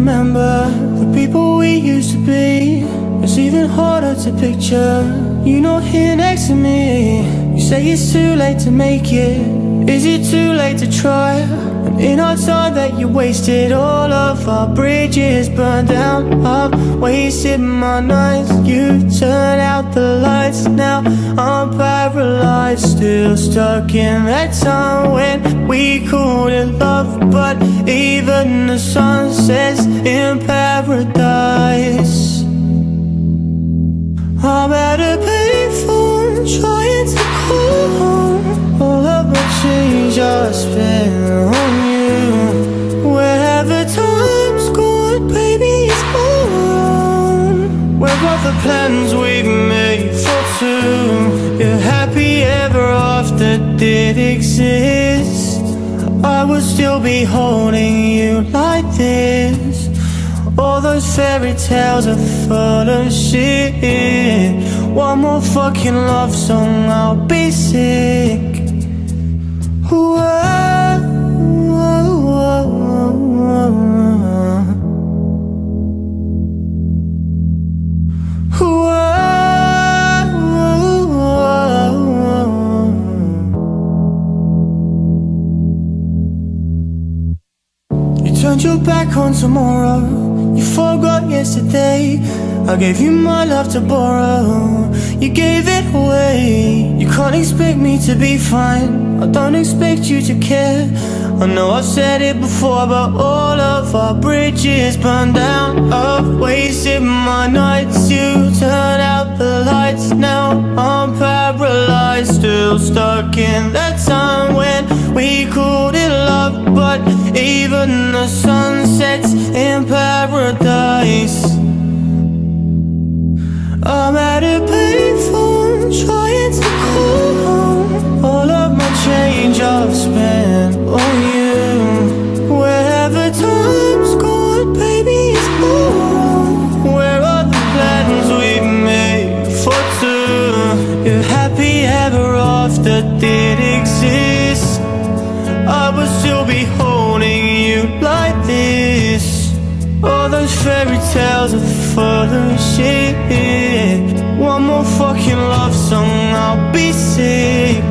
remember the people we used to be. It's even harder to picture you not here next to me. You say it's too late to make it. Is it too late to try? And in our time that you wasted, all of our bridges burned down. I've wasted my nights, you turned out the lights. Now I'm paralyzed, still stuck in that time when we called it love. But even the sun sets in paradise. I'm at a payphone trying to call home. All of my change I spent on you. Where have the times gone, baby, it's all wrong. Where are the plans we've made for two? If happy ever after did exist, I would still be holding you like this. All those fairy tales are full of shit. One more fucking love song, I'll be sick. Whoa, whoa, whoa, whoa. You turned your back on tomorrow. You forgot yesterday. I gave you my love to borrow. You gave it away. You can't expect me to be fine. I don't expect you to care. I know I've said it before, but all of our bridges burned down. I've wasted my nights, you turned out the lights. Now I'm paralyzed, still stuck in that time when we called it love. But even the sun sets in paradise. I'm at a payphone trying to call home. All of my change I've spent on you. Where have the times gone, baby, it's all wrong. Where are the plans we've made for two? If happy ever after did exist, I would still be holding you like this. All those fairy tales are full of shit. One more fucking love song, I'll be sick.